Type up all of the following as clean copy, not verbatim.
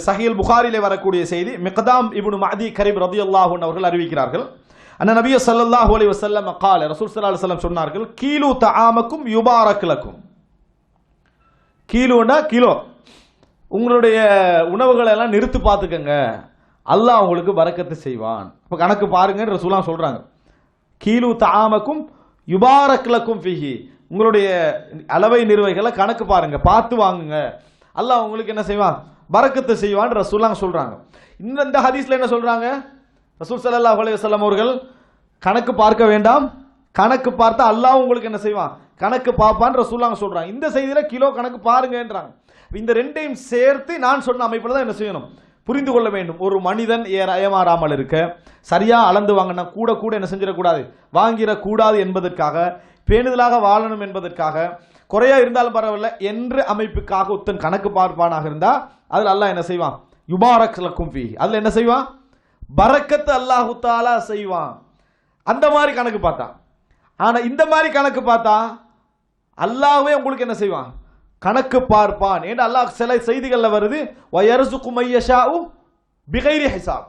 சஹீல் புகாரிலே வரக்கூடிய செய்தி, மிக்தாம் இப்னு மஅதி கரீப் ரலியல்லாஹு அன்ஹு அவர்கள் அறிவிக்கிறார்கள், அன்ன நபிய ஸல்லல்லாஹு அலைஹி வஸல்லம் قال, ரசூல் ஸல்லல்லாஹு அலைஹி வஸல்லம் சொன்னார்கள், கீலு தஆமக்கும் யுபாரக் லக்கும். கீலுனா கிலோ, உங்களுடைய உணவுகளை எல்லாம் நிறுத்து பார்த்துக்கங்க, அல்லாஹ் உங்களுக்கு பரக்கத்து செய்வான். அப்ப கணக்கு பாருங்க ரசூலுல்லாஹ் சொல்றாங்க. கீலு தஆமக்கும் யுபாரக் லக்கும் ஃபீஹி, உங்களுடைய அளவை நிறுவைகளை கணக்கு பாருங்க, பார்த்து வாங்குங்க, அல்லாஹ் உங்களுக்கு என்ன செய்வான், பரக்கத்து செய்வான் ரசூலுல்லாஹ் சொல்றாங்க. இந்த ஹதீஸ்ல என்ன சொல்றாங்க, ரசூல் ஸல்லல்லாஹு அலைஹி வஸல்லம் அவர்கள் கணக்கு பார்க்க வேண்டாம், கணக்கு பார்த்தா அல்லாஹ் உங்களுக்கு என்ன செய்வான், கணக்கு பார்ப்பான் ரசூலுல்லாஹ் சொல்றாங்க. இந்த செய்தியில கிலோ கணக்கு பாருங்கன்றாங்க. இந்த ரெண்டையும் சேர்த்து நான் சொன்ன அமைப்பில் தான் என்ன செய்யணும், புரிந்து கொள்ள வேண்டும். ஒரு மனிதன் ஏமாறாமல் இருக்க, சரியா அளந்து வாங்கினா கூட கூட என்ன செஞ்சிடக்கூடாது, வாங்கிடக்கூடாது என்பதற்காக, பேணுதலாக வாழணும் என்பதற்காக, குறையா இருந்தாலும் பரவாயில்ல என்ற அமைப்புக்காக உத்தன் கணக்கு பார்ப்பானாக இருந்தா அதில் அல்லாஹ் என்ன செய்வான், யுபாரக் லக்கும் ஃபீஹி, அதில் என்ன செய்வான், பரக்கத்து அல்லாஹு தஆலா செய்வான். அந்த மாதிரி கணக்கு பார்த்தா. ஆனா இந்த மாதிரி கணக்கு பார்த்தா அல்லாஹ்வே உங்களுக்கு என்ன செய்வான், கணக்கு பார்ப்பான். ஏன்னா அல்லாஹ் சில செய்திகள்ல வருது, வயர்சுகு மையஷாஉ பிகைரி ஹிசாப்,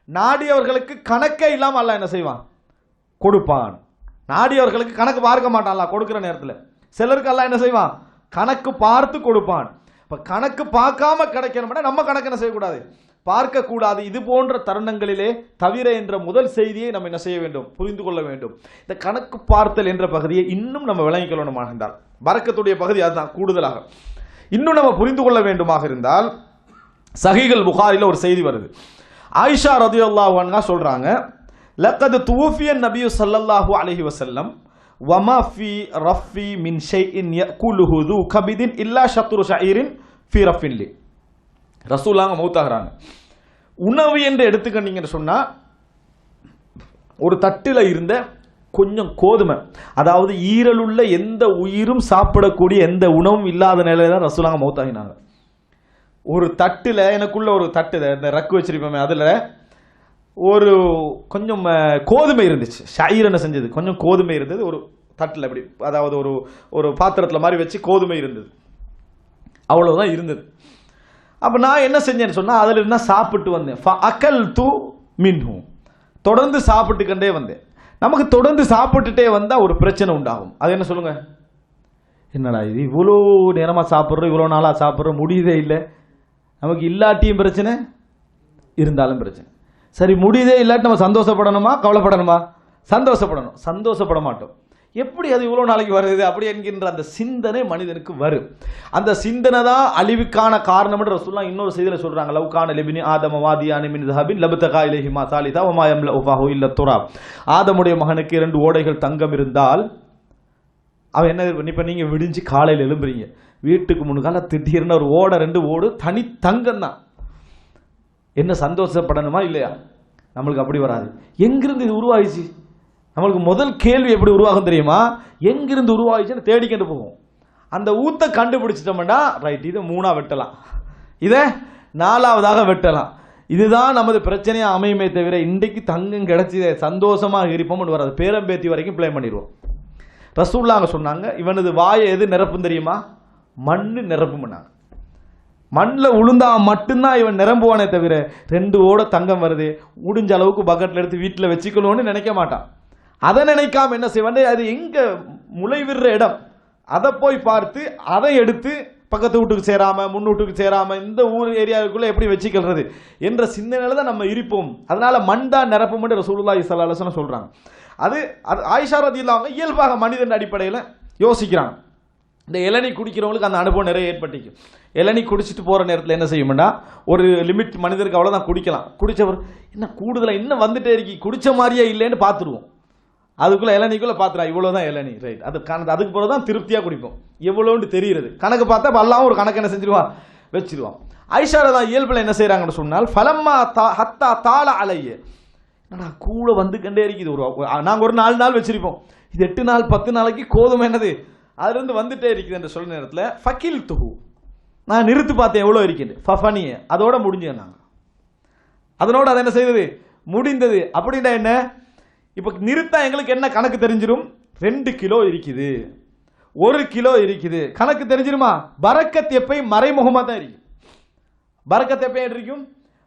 நாடியவர்களுக்கு கணக்கே இல்லாம அல்லாஹ் என்ன செய்வான், கொடுப்பான். நாடியவர்களுக்கு கணக்கு பார்க்க மாட்டான் அல்லாஹ் கொடுக்கிற நேரத்தில். சிலருக்கு அல்லாஹ் என்ன செய்வான், கணக்கு பார்த்து கொடுப்பான். இப்ப கணக்கு பார்க்காம கிடைக்கணும்னா நம்ம கணக்கு என்ன செய்யக்கூடாது, பார்க்க கூடாது. இது போன்ற தருணங்களிலே தவிர என்ற முதல் செய்தியை நம்ம என்ன செய்ய வேண்டும், புரிந்து கொள்ள வேண்டும். இந்த கணக்கு பார்த்தல் என்ற பகுதியை இன்னும் நம்ம விளங்கிக் கொள்ளணுமாக இருந்தால், பரக்கத்துடைய பகுதி அதுதான். கூடுதலாக இன்னும் நம்ம புரிந்து கொள்ள வேண்டுமாக இருந்தால், சஹீஹுல் புகாரில ஒரு செய்தி வருது. ஆயிஷா ரலியல்லாஹு அன்ஹா சொல்றாங்க, லக்கத் துவஃபிய நபியு ஸல்லல்லாஹு அலைஹி வஸல்லம் வமா ஃபி ரஃபி மின் ஷைஇன் யகுலுஹு து கபிதின் இல்லா ஷத்ரு ஷஈரின் ஃபி ரஃபின் லி. ரசூலுல்லாஹ் மௌத்தாகிறாங்க. உணவு என்று எடுத்துக்கிட்டீங்கன்னு சொன்னா, ஒரு தட்டில் இருந்த கொஞ்சம் கோதுமை, அதாவது ஈரலுள்ள எந்த உயிரும் சாப்பிடக்கூடிய எந்த உணவும் இல்லாத நிலையில தான் ரசூலுல்லாஹ் மௌத்தாகினாங்க. ஒரு தட்டில், எனக்குள்ள ஒரு தட்டு இந்த ரக்கு வச்சிருப்போமே, அதுல ஒரு கொஞ்சம் கோதுமை இருந்துச்சு. ஷாயிர் என்ன செஞ்சது, கொஞ்சம் கோதுமை இருந்தது ஒரு தட்டில், அப்படி அதாவது ஒரு ஒரு பாத்திரத்தில் மாதிரி வச்சு கோதுமை இருந்தது, அவ்வளவுதான் இருந்தது. அப்ப நான் என்ன செஞ்சேன்னு சொன்னா, அதுல இருந்தா சாப்பிட்டு வந்தேன். அகல் து மின்ஹு, தொடர்ந்து சாப்பிட்டுக்கண்டே வந்தேன். நமக்கு தொடர்ந்து சாப்பிட்டுட்டே வந்தா ஒரு பிரச்சனை உண்டாகும். அது என்ன சொல்லுங்க, என்னடா இது இவ்வளோ நேரமா சாப்பிட்றோம், இவ்வளோ நாளா சாப்பிட்றோம், முடியுதே இல்லை. நமக்கு இல்லாட்டியும் பிரச்சனை, இருந்தாலும் பிரச்சனை. சரி, முடியுதே இல்லாட்டி நம்ம சந்தோஷப்படணுமா கவலைப்படணுமா, சந்தோஷப்படணும். சந்தோஷப்பட மாட்டோம். எப்படி அது இவ்வளோ நாளைக்கு வருது அப்படி என்கின்ற அந்த சிந்தனை மனிதனுக்கு வரும். அந்த சிந்தனை தான் அழிவுக்கான காரணம் என்று ரசூலுல்லாஹ் இன்னொரு செய்தியில சொல்றாங்க, லவ் கான லிப்னி ஆதம வாதியானி மின் ذهب லபதகா இலைஹிமா சாலிதா வமா யம்லஉ ஃபஹு இல்ல துராப். ஆதமுடைய மகனுக்கு 2 ஓடைகள் தங்கம் இருந்தால் அவன் என்ன, இப்ப நீங்க விடிஞ்சு காலையில் எழும்புறீங்க, வீட்டுக்கு முன்னுக்கால திடீர்னு ஒரு ஓடை 2 ஓடு தனி தங்கம் தான், என்ன சந்தோஷப்படணுமா இல்லையா? நம்மளுக்கு அப்படி வராது. எங்கிருந்து இது உருவாயிச்சு, நம்மளுக்கு முதல் கேள்வி எப்படி உருவாகும் தெரியுமா, எங்கிருந்து உருவாயிச்சுன்னு தேடிக்கிட்டு போவோம். அந்த ஊத்தை கண்டுபிடிச்சிட்டோம்னா ரைட், இதை 3ஆ வெட்டலாம், இதை 4ஆவதாக வெட்டலாம். இதுதான் நமது பிரச்சனையா அமையுமே தவிர, இன்றைக்கு தங்கம் கிடைச்சி சந்தோஷமாக இருப்போம்னு வராது. பேரம்பேத்தி வரைக்கும் பிளே பண்ணிடுவோம். ரசூலுல்லாஹ் சொன்னாங்க, இவனது வாயை எது நிரப்பும் தெரியுமா, மண்ணு நிரப்பும்னாங்க. மண்ணில் உளுந்தா மட்டும்தான் இவன் நிரம்புவானே தவிர, 2 ஓட தங்கம் வருது, முடிஞ்ச அளவுக்கு பக்கெட்ல எடுத்து வீட்டில் வச்சுக்கணும்னு நினைக்க மாட்டான். அதை நினைக்காம என்ன செய்வான், அது எங்க முளைவிடுற இடம், அதை போய் பார்த்து அதை எடுத்து பக்கத்து வீட்டுக்கு சேராம முன் வீட்டுக்கு சேராம இந்த ஊர் ஏரியாவுக்குள்ள எப்படி வச்சுக்கிறது என்ற சிந்தனையில தான் நம்ம இருப்போம். அதனால மண் தான் நிரப்பும் என்று ரசூலுல்லாஹி ஸல்லல்லாஹு அலைஹி வஸல்லம் சொல்றாங்க. அது ஆயிஷா ரலியல்லாஹு அன்ஹா இயல்பாக மனிதன் அடிப்படையில் யோசிக்கிறாங்க. இந்த இளநீ குடிக்கிறவங்களுக்கு அந்த அனுபவம் நிறைய ஏற்பட்டிக்கும். இளநீ குடிச்சிட்டு போகிற நேரத்தில் என்ன செய்யும்னா, ஒரு லிமிட் மனிதருக்கு அவ்வளோதான் குடிக்கலாம். குடித்தவர் என்ன கூடுதலாக இன்னும் வந்துட்டே இருக்கி, குடித்த மாதிரியே இல்லைன்னு பார்த்துருவோம். அதுக்குள்ளே இளநீக்குள்ளே பார்த்துறா, இவ்வளோதான் இளநீ, ரைட். அதுக்கு பிறகு தான் திருப்தியாக குடிப்போம். எவ்வளோன்னு தெரியுறது, கணக்கு பார்த்தா அல்லாஹ் ஒரு கணக்கு என்ன செஞ்சிருவான், வச்சிருவான். ஆயிஷா தான் இயல்பில் என்ன செய்கிறாங்கன்னு சொன்னால், ஃபலம்மா ஹத்தா தாள அலைய, என்னடா கூட வந்து கண்டே இருக்குது. நாங்கள் ஒரு 4 நாள் வச்சிருப்போம், இது 8 நாள் 10 நாளைக்கு கோதுமை என்னது அதுலேருந்து வந்துட்டே இருக்குது என்று சொல்ல நேரத்தில் ஃபக்கில் துஹு, நான் நிறுத்து பார்த்தேன் எவ்வளோ இருக்குது, ஃபஃபனிய, அதோட முடிஞ்சேன் நாங்கள். அதனோட அதை என்ன செய்தது, முடிந்தது. அப்படின்னா என்ன, இப்போ நிறுத்தா எங்களுக்கு என்ன கணக்கு தெரிஞ்சிடும், 2 கிலோ இருக்குது, 1 கிலோ இருக்குது, கணக்கு தெரிஞ்சிருமா. பரக்கத் எப்பயும் மறைமுகமாக தான் இருக்கு. பரக்கத்து எப்ப இருக்கும்?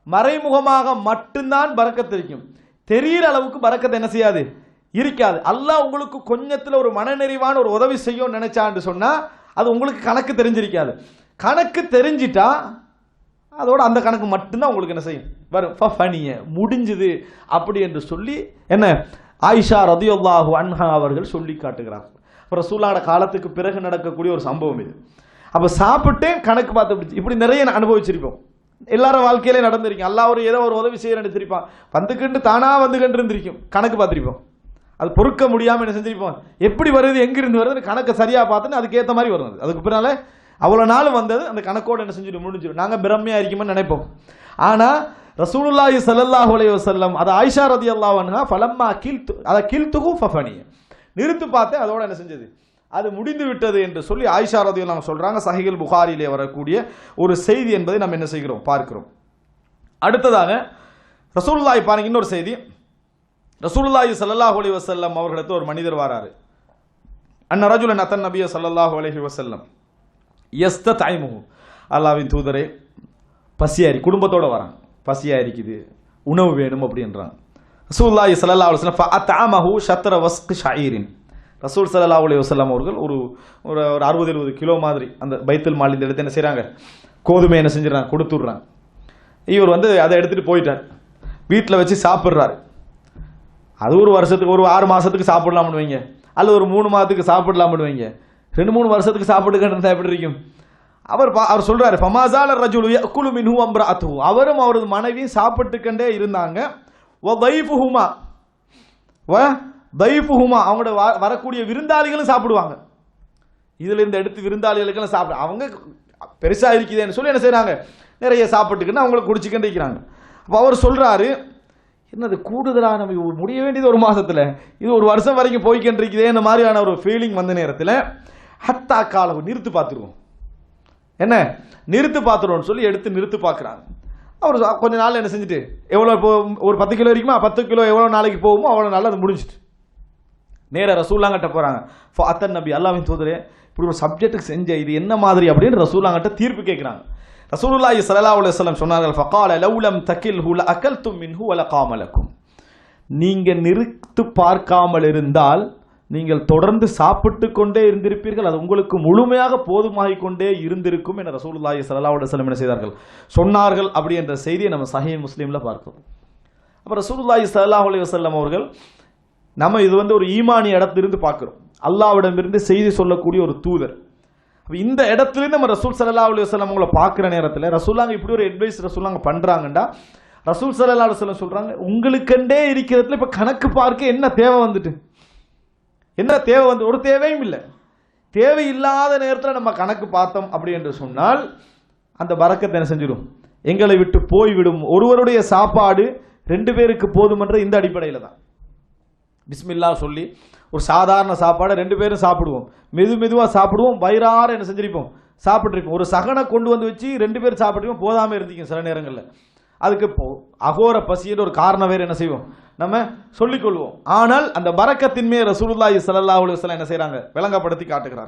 மறைமுகமாக மட்டும்தான் பரக்கத்து இருக்கும். தெரிகிற அளவுக்கு பரக்கத்தை என்ன செய்யாது, இருக்காது. அல்லாஹ் உங்களுக்கு கொஞ்சத்துல ஒரு மனநிறைவான ஒரு உதவி செய்யும் நினைச்சான்னு சொன்னா அது உங்களுக்கு கணக்கு தெரிஞ்சிருக்காது. கணக்கு தெரிஞ்சிட்டா அதோட அந்த கணக்கு மட்டும்தான் உங்களுக்கு என்ன செய்யும் வரும். ஃபஃபனிய முடிஞ்சது அப்படி என்று சொல்லி என்ன ஆயிஷா ரதியல்லாஹு அன்ஹா அவர்கள் சொல்லி காட்டுகிறார். ரசூலுல்லாஹ்வோட காலத்துக்கு பிறகு நடக்கக்கூடிய ஒரு சம்பவம் இது. அப்ப சாப்பிட்டு கணக்கு பார்த்து இப்படி நிறைய அனுபவிச்சிருப்போம். எல்லாரும் வாழ்க்கையிலே நடந்திருக்கும். அல்லாஹ் ஒரு ஏதோ ஒரு உதவி செய்ய நினைச்சிருப்பான், வந்துக்கிட்டு தானா வந்துக்கிட்டு இருந்திருக்கும். கணக்கு பார்த்திருப்போம். அது பொறுக்க முடியாம என்ன செஞ்சிருப்போம், எப்படி வருது எங்கிருந்து வருது கணக்கை சரியா பார்த்துன்னு அதுக்கேற்ற மாதிரி வரும். அதுக்கு பின்னால அவ்வளவு நாள் வந்தது அந்த கணக்கோடு என்ன செஞ்சுட்டு முடிஞ்சிடும். நாங்க பிரம்மையா இருக்குமே நினைப்போம். ஆனா ரசூலுல்லாஹி ஸல்லல்லாஹு அலைஹி வஸல்லம் அது ஆயிஷா ரலியல்லாஹு அன்ஹா ஃபலம்மா கில்து அத கில்துஹு ஃபஃபனிய நிறுத்து பார்த்தே அதோட என்ன செஞ்சது, அது முடிந்து விட்டது என்று சொல்லி ஆயிஷா ரலியல்லாஹு அன்ஹா சொல்றாங்க. சஹீஹுல் புகாரியிலே வரக்கூடிய ஒரு செய்தி என்பதை நம்ம என்ன செய்கிறோம் பார்க்கிறோம். அடுத்ததாக ரசூலுல்லாஹி பாருங்க இன்னொரு செய்தி. ரசூலுல்லாஹி ஸல்லல்லாஹு அலைஹி வஸல்லம் அவர்களிடத்தில் ஒரு மனிதர் வராரு. அன்ன ரஜுலன் அத்தன் நபிய ஸல்லல்லாஹு அலைஹி வஸல்லம் யஸ்ததைமுஹு அல்லாஹ்வின் தூதரே பசியாரி குடும்பத்தோட வராங்க, பசியா இருக்குது உணவு வேணும் அப்படின்றாங்க. ரசூலுல்லாஹி ஸல்லல்லாஹு அலைஹி வஸல்லம் ஃபஅதஅமஹு ஷத்ர வஸ்க் ஷஈரின் ரசூல் ஸல்லல்லாஹு அலைஹி வஸல்லம் அவர்கள் ஒரு ஒரு 60-70 கிலோ மாதிரி அந்த பைத்துல் மால் இந்த எடுத்து என்ன செய்றாங்க, கோதுமை என்ன செஞ்சிடறாங்க கொடுத்துட்றாங்க. இவர் அதை எடுத்துட்டு போயிட்டார், வீட்டில் வச்சு சாப்பிட்றாரு. அது ஒரு வருஷத்துக்கு ஒரு 6 மாசத்துக்கு சாப்பிடலாம்னு வைங்க, அல்லது ஒரு 3 மாதத்துக்கு சாப்பிடலாம்னு வைங்க. 2-3 வருஷத்துக்கு சாப்பிட்டுக்கிட்டு இருந்தா எப்படி இருக்கும்? அவர் சொல்றாரு ஃபமாசால ரஜுலு யஅகுலு மின்ஹு வம்ரஅத்துஹு அவரும் அவரது மனைவியும் சாப்பிட்டுக்கண்டே இருந்தாங்க. வதைஃபுஹுமா தைஃபுஹுமா அவங்களோட வரக்கூடிய விருந்தாளிகளும் சாப்பிடுவாங்க. இதுல இருந்து எடுத்து விருந்தாளிகளுக்கெல்லாம் சாப்பிட அவங்க பெருசா இருக்குதுன்னு சொல்லி என்ன செய்றாங்க, நிறைய சாப்பிட்டுக்கிட்டு அவங்களுக்கு குடிச்சுக்கிட்டு இருக்கிறாங்க. அப்போ அவர் சொல்றாரு, என்னது கூடுதலாக நம்ம முடிய வேண்டியது 1 மாசத்துல இது 1 வருஷம் வரைக்கும் போய்கிட்டு இருக்குதே இந்த மாதிரியான ஒரு ஃபீலிங் வந்த நேரத்தில் ஹத்தா காலம் நிறுத்து பார்த்துருவோம், என்ன நிறுத்து பார்த்துருவோம்னு சொல்லி எடுத்து நிறுத்து பார்க்குறாங்க. அவர் கொஞ்ச நாள் என்ன செஞ்சுட்டு எவ்வளோ ஒரு 10 கிலோ இருக்குமா 10 கிலோ எவ்வளோ நாளைக்கு போகுமோ அவ்வளோ நாள் அது முடிஞ்சிட்டு நேராக ரசூலுல்லாஹ்கிட்ட போகிறாங்க. அத்தன் நபி அல்லாஹ்வின் தூதரே இப்படி ஒரு சப்ஜெக்ட்டுக்கு செஞ்ச இது என்ன மாதிரி அப்படின்னு ரசூலுல்லாஹ்கிட்ட தீர்ப்பு கேட்குறாங்க. ரசூலுல்லாஹி ஸல்லல்லாஹு அலைஹி வஸல்லம் சொன்னார்கள் ஃபகால லவ்லம் தகில்ஹு லஅகல்தும் மின்ஹு வலகாம லக்கும் நீங்க நிறுத்து பார்க்காமல் இருந்தால் நீங்கள் தொடர்ந்து சாப்பிட்டு கொண்டே இருந்திருப்பீர்கள், அது உங்களுக்கு முழுமையாக போதுமாகிக் கொண்டே இருந்திருக்கும் என ரசூலுல்லாஹி ஸல்லல்லாஹு அலைஹி வஸல்லம் என்ன செய்தார்கள் சொன்னார்கள். அப்படி என்ற செய்தியை நம்ம சஹீஹ் முஸ்லிம்ல பார்க்கிறோம். அப்போ ரசூலுல்லாஹி ஸல்லல்லாஹு அலைஹி வஸல்லம் அவர்கள் நம்ம இது ஒரு ஈமானிய இடத்திலிருந்து பார்க்கிறோம், அல்லாஹ்விடமிருந்து செய்தி சொல்லக்கூடிய ஒரு தூதர். இந்த இடத்துலேருந்து நம்ம ரசூல் ஸல்லல்லாஹு அலைஹி வஸல்லம் அவங்கள பார்க்குற நேரத்தில் ரசூலுல்லாஹ் இப்படி ஒரு அட்வைஸ் ரசூலுல்லாஹ் பண்ணுறாங்கண்டா ரசூல் ஸல்லல்லாஹு அலைஹி வஸல்லம் சொல்றாங்க, உங்களுக்கண்டே இருக்கிறதுல இப்போ கணக்கு பார்க்க என்ன தேவை வந்துட்டு, என்ன தேவை வந்து ஒரு தேவையும் இல்லை. தேவையில்லாத நேரத்தில் நம்ம கணக்கு பார்த்தோம் அப்படி என்று சொன்னால் அந்த பரக்கத்தை என்ன செஞ்சிடும், எங்களை விட்டு போய்விடும். ஒருவருடைய சாப்பாடு 2 பேருக்கு போதுமன்ற இந்த அடிப்படையில் தான் பிஸ்மில்லா சொல்லி ஒரு சாதாரண சாப்பாடை 2 பேரும் சாப்பிடுவோம், மெதுவாக சாப்பிடுவோம், வயிறார என்ன செஞ்சிருப்போம் சாப்பிட்ருப்போம். ஒரு சகனை கொண்டு வந்து வச்சு 2 பேர் சாப்பிட்டுருப்போம், போதாமல் இருந்திக்கும் சில நேரங்களில். அதுக்கு அகோர பசின்னு ஒரு காரணம் வேறு என்ன செய்வோம் நம்ம சொல்லிக்கொள்வோம். ஆனால் அந்த பரக்கத்தின் மேல் ரசூலுல்லாஹி ஸல்லல்லாஹு அலைஹி வஸல்லம் என்ன செய்கிறாங்க விளங்கப்படுத்தி காட்டுகிறார்.